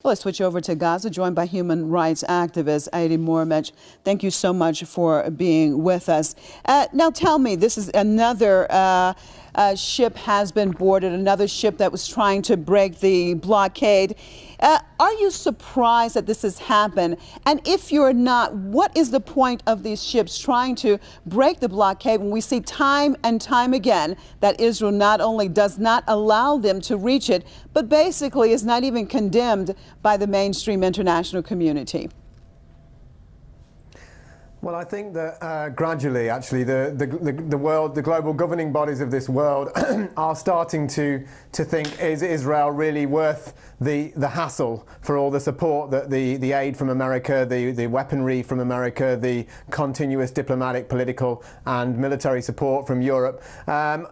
Well, let's switch over to Gaza, joined by human rights activist Adi Moramech. Thank you so much for being with us. Now tell me, this is another ship has been boarded, another ship that was trying to break the blockade. Are you surprised that this has happened? And if you're not, what is the point of these ships trying to break the blockade when we see time and time again that Israel not only does not allow them to reach it, but basically is not even condemned by the mainstream international community? Well, I think that gradually, actually, the global governing bodies of this world are starting to think, is Israel really worth the hassle for all the support that the aid from America, the weaponry from America, the continuous diplomatic, political and military support from Europe.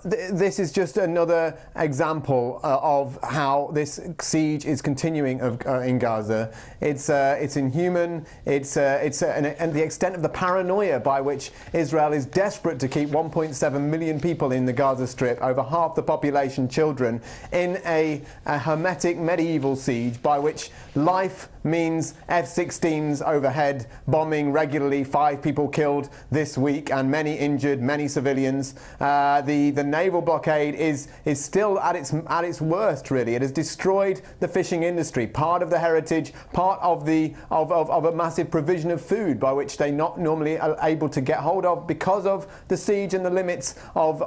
This is just another example of how this siege is continuing in Gaza. It's inhuman. And the extent of the paranoia by which Israel is desperate to keep 1.7 million people in the Gaza Strip, over half the population children, in a hermetic medieval siege by which life means F-16s overhead bombing regularly, 5 people killed this week and many injured, many civilians. The naval blockade is still at its worst, really. It has destroyed the fishing industry, part of the heritage, part of a massive provision of food by which they not normally are able to get hold of because of the siege and the limits of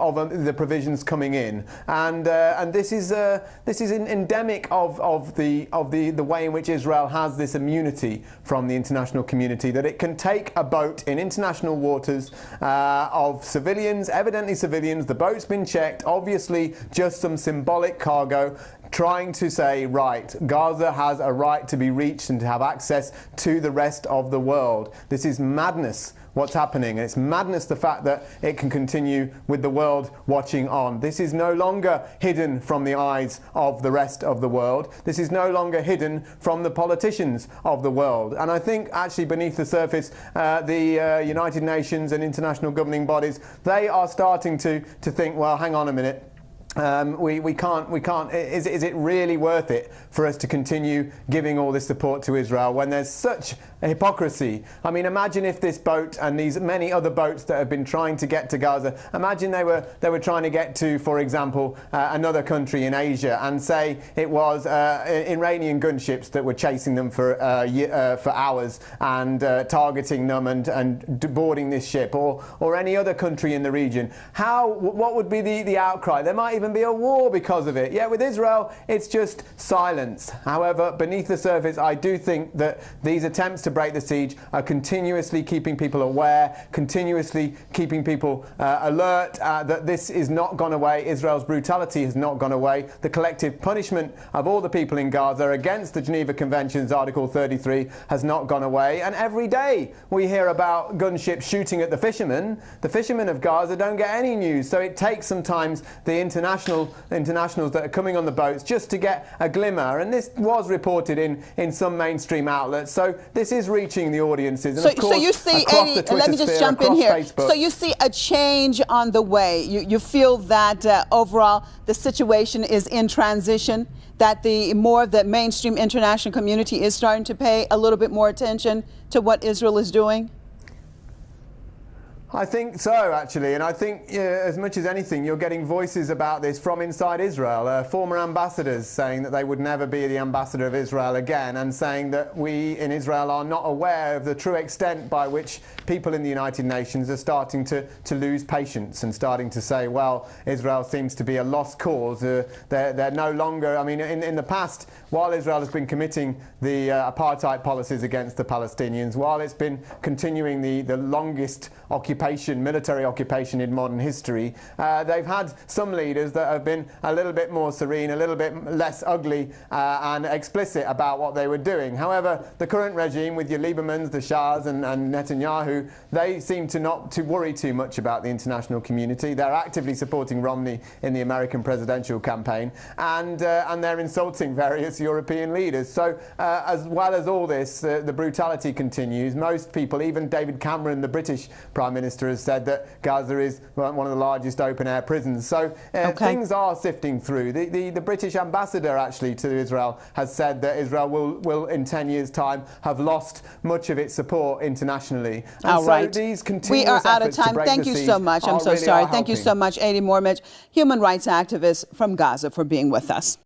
the provisions coming in. And this is endemic of the way in which Israel has this immunity from the international community, that it can take a boat in international waters of civilians, evidently civilians, the boat's been checked, obviously just some symbolic cargo, trying to say, right, Gaza has a right to be reached and to have access to the rest of the world. This is madness, what's happening. And it's madness, the fact that it can continue with the world watching on. This is no longer hidden from the eyes of the rest of the world. This is no longer hidden from the politicians of the world. And I think actually beneath the surface, the United Nations and international governing bodies, they are starting to think, well, hang on a minute. We can't, is it really worth it for us to continue giving all this support to Israel when there's such a hypocrisy? I mean, imagine if this boat and these many other boats that have been trying to get to Gaza, imagine they were trying to get to, for example, another country in Asia, and say it was Iranian gunships that were chasing them for hours and targeting them and boarding this ship, or any other country in the region. What would be the outcry? There might even be a war because of it. Yet with Israel, it's just silence. However, beneath the surface, I do think that these attempts to break the siege are continuously keeping people aware, continuously keeping people alert that this is not gone away. Israel's brutality has not gone away. The collective punishment of all the people in Gaza against the Geneva Convention's Article 33 has not gone away. And every day we hear about gunships shooting at the fishermen. The fishermen of Gaza don't get any news. So it takes sometimes the internationals that are coming on the boats just to get a glimmer, and this was reported in some mainstream outlets, so this is reaching the audiences. And of course, so you see, Eddie, let me just jump in here. Facebook. So you see a change on the way. You feel that overall the situation is in transition, that the more the mainstream international community is starting to pay a little bit more attention to what Israel is doing? I think so, actually, and I think as much as anything, you're getting voices about this from inside Israel. Former ambassadors saying that they would never be the ambassador of Israel again, and saying that we in Israel are not aware of the true extent by which people in the United Nations are starting to lose patience and starting to say, well, Israel seems to be a lost cause. They're no longer, I mean, in the past, while Israel has been committing the apartheid policies against the Palestinians, while it's been continuing the longest military occupation in modern history, they've had some leaders that have been a little bit more serene, a little bit less ugly and explicit about what they were doing. However, the current regime with your Liebermans, the Shahs and Netanyahu, they seem to not to worry too much about the international community. They're actively supporting Romney in the American presidential campaign, and they're insulting various European leaders. So as well as all this, the brutality continues. Most people, even David Cameron, the British Prime Minister, Minister has said that Gaza is one of the largest open-air prisons. So things are sifting through. The British ambassador actually to Israel has said that Israel will in 10 years' time have lost much of its support internationally. And all right. These we are out of efforts to time. break Thank the you siege so much. I'm so really sorry. are Thank you helping. so much, Adi Mormich, human rights activist from Gaza, for being with us.